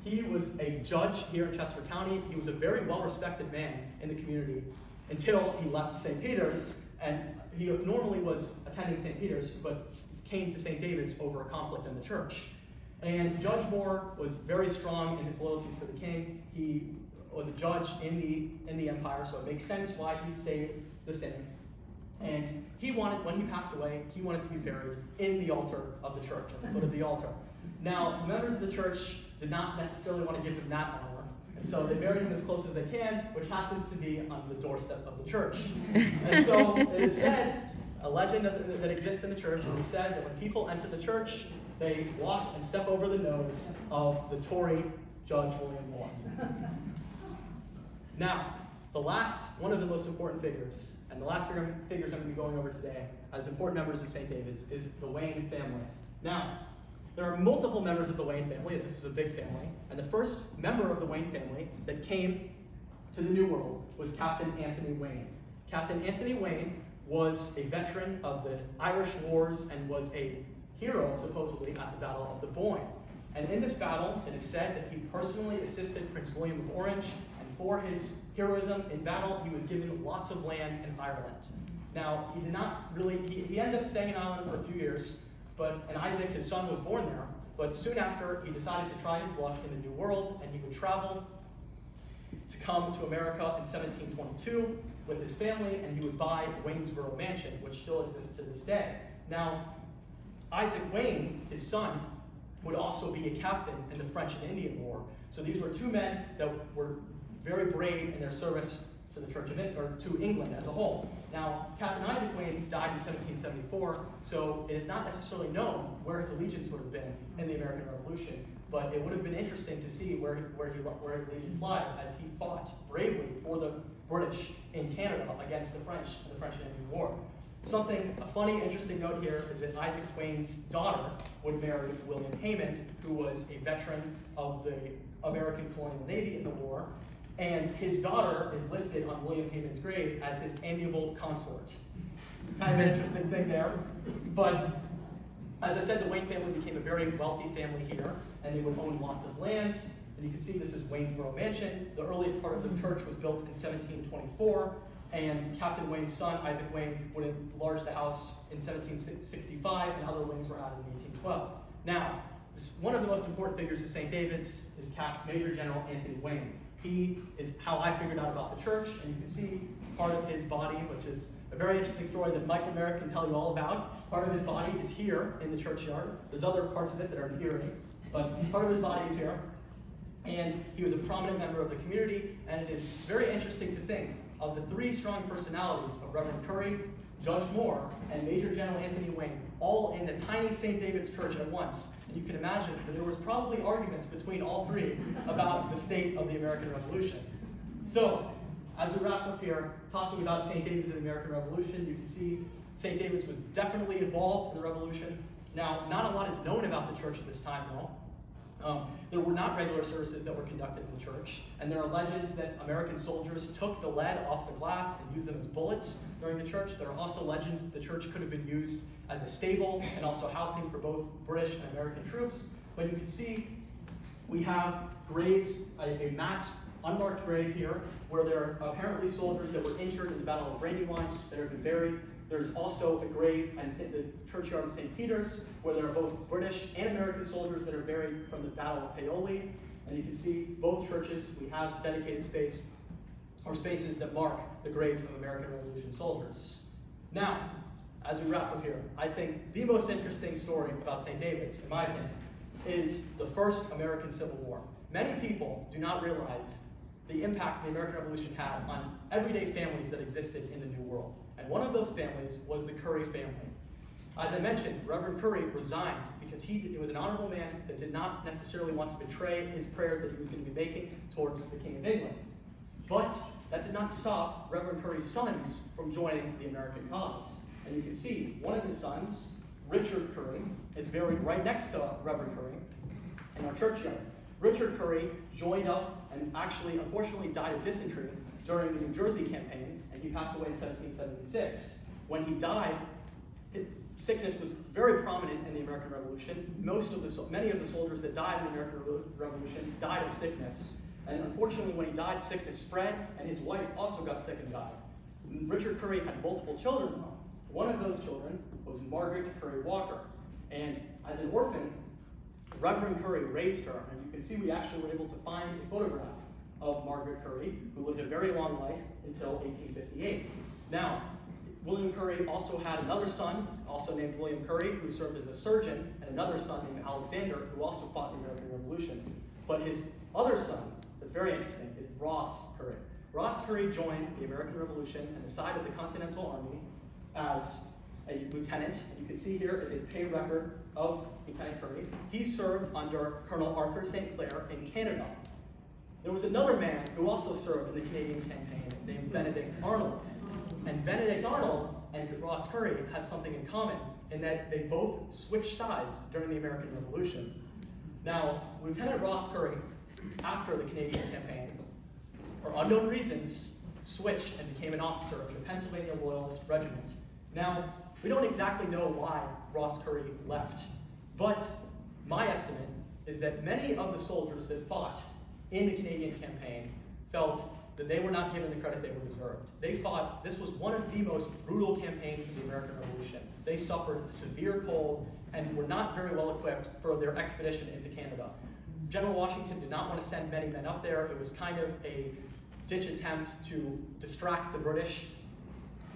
He was a judge here in Chester County. He was a very well-respected man in the community until he left St. Peter's, and he normally was attending St. Peter's, but came to St. David's over a conflict in the church. And Judge Moore was very strong in his loyalties to the king. He was a judge in the empire, so it makes sense why he stayed the same. And when he passed away, he wanted to be buried in the altar of the church, at the foot of the altar. Now, members of the church did not necessarily want to give him that honor, and so they buried him as close as they can, which happens to be on the doorstep of the church. And so it is said, a legend that exists in the church, it is said that when people enter the church, they walk and step over the nose of the Tory Judge William Moore. Now, one of the most important figures, and the last figures I'm going to be going over today as important members of St. David's, is the Wayne family. Now, there are multiple members of the Wayne family, as this is a big family, and the first member of the Wayne family that came to the New World was Captain Anthony Wayne. Captain Anthony Wayne was a veteran of the Irish Wars and was a hero, supposedly, at the Battle of the Boyne. And in this battle, it is said that he personally assisted Prince William of Orange, and for his heroism in battle, he was given lots of land in Ireland. Now, he did not really, he ended up staying in Ireland for a few years, and Isaac, his son, was born there. But soon after, he decided to try his luck in the New World, and he would travel to come to America in 1722 with his family, and he would buy Waynesboro Mansion, which still exists to this day. Now, Isaac Wayne, his son, would also be a captain in the French and Indian War. So these were two men that were very brave in their service to the Church of to England as a whole. Now, Captain Isaac Wayne died in 1774, so it is not necessarily known where his allegiance would have been in the American Revolution, but it would have been interesting to see where his allegiance lied as he fought bravely for the British in Canada against the French in the French-Indian War. A funny, interesting note here is that Isaac Wayne's daughter would marry William Hayman, who was a veteran of the American Colonial Navy in the war, and his daughter is listed on William Hayman's grave as his amiable consort. Kind of an interesting thing there. But as I said, the Wayne family became a very wealthy family here, and they would own lots of land. And you can see this is Waynesboro Mansion. The earliest part of the church was built in 1724, and Captain Wayne's son, Isaac Wayne, would enlarge the house in 1765, and other wings were added in 1812. Now, one of the most important figures of St. David's is Major General Anthony Wayne. He is how I figured out about the church, and you can see part of his body, which is a very interesting story that Mike and Merrick can tell you all about. Part of his body is here in the churchyard. There's other parts of it that are in Erie, but part of his body is here. And he was a prominent member of the community, and it is very interesting to think of the three strong personalities of Reverend Curry, Judge Moore, and Major General Anthony Wayne, all in the tiny St. David's Church at once. And you can imagine that there was probably arguments between all three about the state of the American Revolution. So, as we wrap up here, talking about St. David's and the American Revolution, you can see St. David's was definitely involved in the Revolution. Now, not a lot is known about the church at this time, though. There were not regular services that were conducted in the church, and there are legends that American soldiers took the lead off the glass and used them as bullets during the church. There are also legends that the church could have been used as a stable and also housing for both British and American troops. But you can see we have graves, a mass unmarked grave here, where there are apparently soldiers that were injured in the Battle of Brandywine that have been buried. There's also a grave in the churchyard of St. Peter's, where there are both British and American soldiers that are buried from the Battle of Paoli. And you can see both churches, we have dedicated space or spaces that mark the graves of American Revolution soldiers. Now, as we wrap up here, I think the most interesting story about St. David's, in my opinion, is the first American Civil War. Many people do not realize the impact the American Revolution had on everyday families that existed in the New World. And one of those families was the Curry family. As I mentioned, Reverend Curry resigned because he was an honorable man that did not necessarily want to betray his prayers that he was going to be making towards the King of England. But that did not stop Reverend Curry's sons from joining the American cause. And you can see one of his sons, Richard Curry, is buried right next to Reverend Curry in our churchyard. Richard Curry joined up and actually, unfortunately, died of dysentery during the New Jersey campaign, and he passed away in 1776. When he died, sickness was very prominent in the American Revolution. Many of the soldiers that died in the American Revolution died of sickness. And unfortunately, when he died, sickness spread, and his wife also got sick and died. Richard Curry had multiple children, though. One of those children was Margaret Curry Walker. And as an orphan, Reverend Curry raised her, and you can see we actually were able to find a photograph of Margaret Curry, who lived a very long life until 1858. Now, William Curry also had another son, also named William Curry, who served as a surgeon, and another son named Alexander, who also fought in the American Revolution. But his other son, that's very interesting, is Ross Curry. Ross Curry joined the American Revolution and the side of the Continental Army as a lieutenant, and you can see here is a pay record of Lieutenant Curry. He served under Colonel Arthur St. Clair in Canada. There was another man who also served in the Canadian campaign named Benedict Arnold. And Benedict Arnold and Ross Curry have something in common in that they both switched sides during the American Revolution. Now, Lieutenant Ross Curry, after the Canadian campaign, for unknown reasons, switched and became an officer of the Pennsylvania Loyalist Regiment. Now, we don't exactly know why Ross Curry left, but my estimate is that many of the soldiers that fought in the Canadian campaign felt that they were not given the credit they were deserved. They thought this was one of the most brutal campaigns of the American Revolution. They suffered severe cold and were not very well equipped for their expedition into Canada. General Washington did not want to send many men up there. It was kind of a ditch attempt to distract the British,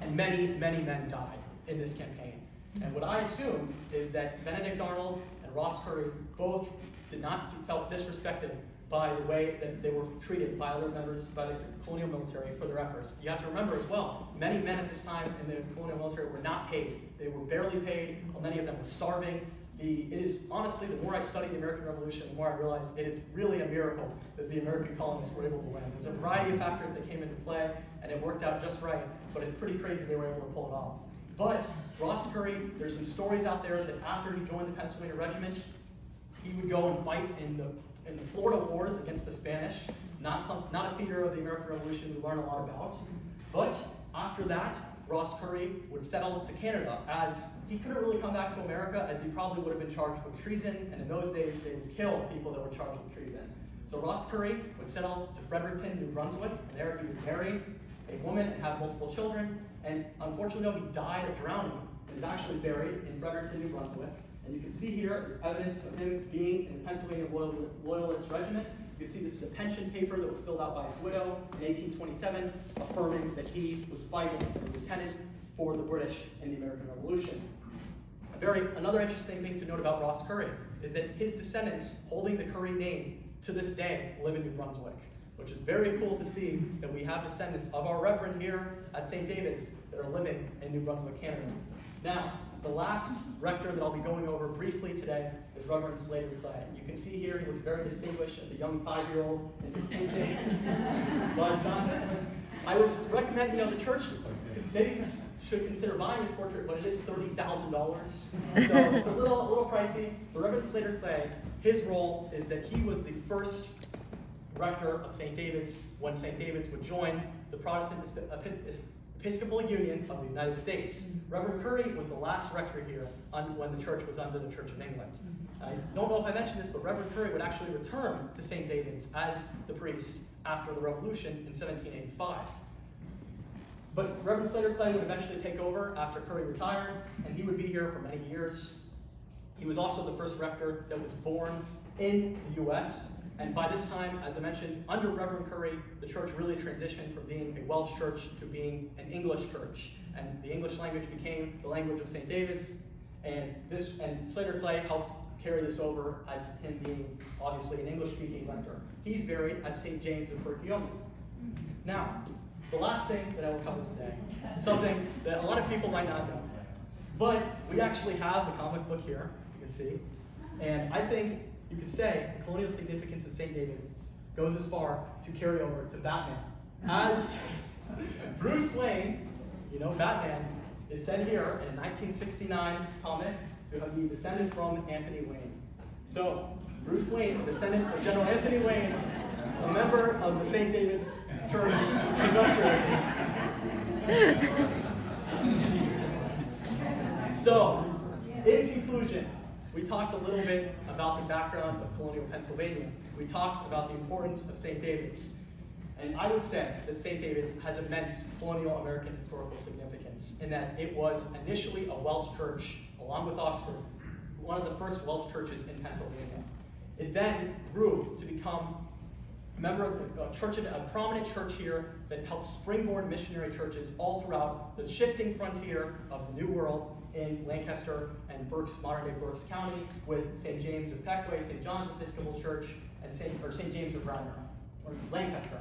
and many, many men died in this campaign. And what I assume is that Benedict Arnold and Ross Curry both felt disrespected by the way that they were treated by other members, by the colonial military for their efforts. You have to remember as well, many men at this time in the colonial military were not paid. They were barely paid, many of them were starving. It is, honestly, the more I study the American Revolution, the more I realize it is really a miracle that the American colonists were able to win. There's a variety of factors that came into play, and it worked out just right, but it's pretty crazy they were able to pull it off. But Ross Curry, there's some stories out there that after he joined the Pennsylvania Regiment, he would go and fight in the Florida Wars against the Spanish, not a theater of the American Revolution we learn a lot about. But after that, Ross Curry would settle to Canada, as he couldn't really come back to America, as he probably would have been charged with treason, and in those days they would kill people that were charged with treason. So Ross Curry would settle to Fredericton, New Brunswick, and there he would marry a woman and have multiple children, and unfortunately though, he died of drowning, and is actually buried in Fredericton, New Brunswick. And you can see here is evidence of him being in the Pennsylvania Loyalist Regiment. You can see this is a pension paper that was filled out by his widow in 1827, affirming that he was fighting as a lieutenant for the British in the American Revolution. Another interesting thing to note about Ross Curry is that his descendants, holding the Curry name to this day, live in New Brunswick, which is very cool to see that we have descendants of our Reverend here at St. David's that are living in New Brunswick, Canada. Now, the last rector that I'll be going over briefly today is Reverend Slater Clay. You can see here he looks very distinguished as a young 5-year-old in his painting by John Maximus. I would recommend, the church maybe should consider buying his portrait, but it is $30,000. So it's a little pricey. But Reverend Slater Clay, his role is that he was the first rector of St. David's when St. David's would join the Protestant Episcopal Union of the United States. Reverend Curry was the last rector here when the church was under the Church of England. I don't know if I mentioned this, but Reverend Curry would actually return to St. David's as the priest after the Revolution in 1785. But Reverend Slater Clay would eventually take over after Curry retired, and he would be here for many years. He was also the first rector that was born in the U.S., and by this time, as I mentioned, under Reverend Curry, the church really transitioned from being a Welsh church to being an English church. And the English language became the language of St. David's, and Slater Clay helped carry this over as him being, obviously, an English-speaking rector. He's buried at St. James of Colonial. Now, the last thing that I will cover today is something that a lot of people might not know. But we actually have the comic book here, you can see, and I think you could say the colonial significance of St. David's goes as far to carry over to Batman. As Bruce Wayne, Batman, is said here in a 1969 comic to have been descended from Anthony Wayne. So, Bruce Wayne, a descendant of General Anthony Wayne, a member of the St. David's Church Investor. So, in conclusion, we talked a little bit about the background of colonial Pennsylvania. We talked about the importance of St. David's. And I would say that St. David's has immense colonial American historical significance in that it was initially a Welsh church, along with Oxford, one of the first Welsh churches in Pennsylvania. It then grew to become a member of a prominent church here that helped springboard missionary churches all throughout the shifting frontier of the New World in Lancaster and modern-day Berks County, with St. James of Peckway, St. John's Episcopal Church, and St. James of Lancaster.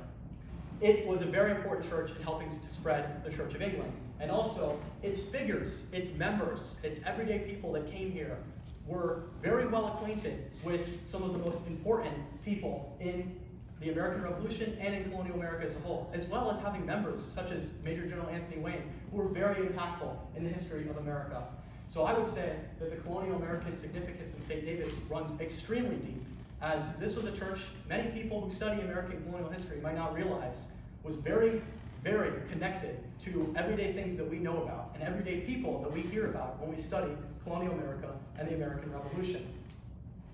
It was a very important church in helping to spread the Church of England. And also, its figures, its members, its everyday people that came here were very well acquainted with some of the most important people in the American Revolution and in colonial America as a whole, as well as having members such as Major General Anthony Wayne, who were very impactful in the history of America. So I would say that the colonial American significance of St. David's runs extremely deep, as this was a church many people who study American colonial history might not realize was very, very connected to everyday things that we know about and everyday people that we hear about when we study colonial America and the American Revolution.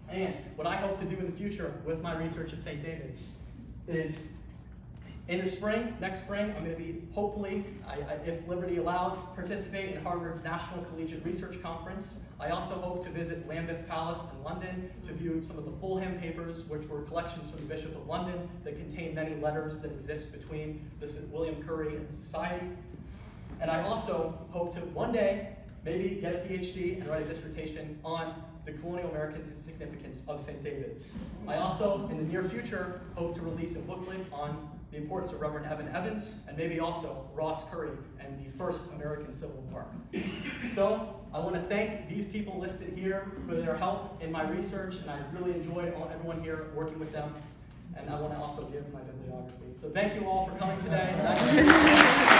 And what I hope to do in the future with my research of St. David's is, in the spring, next spring, I'm going to be, hopefully, if Liberty allows, participate in Harvard's National Collegiate Research Conference. I also hope to visit Lambeth Palace in London to view some of the Fulham papers, which were collections from the Bishop of London that contain many letters that exist between William Curry and the Society. And I also hope to one day maybe get a PhD and write a dissertation on the colonial American significance of St. David's. I also, in the near future, hope to release a booklet on the importance of Reverend Evan Evans, and maybe also Ross Curry and the first American Civil War. So I want to thank these people listed here for their help in my research, and I really enjoyed everyone here working with them. And I want to also give my bibliography. So thank you all for coming today.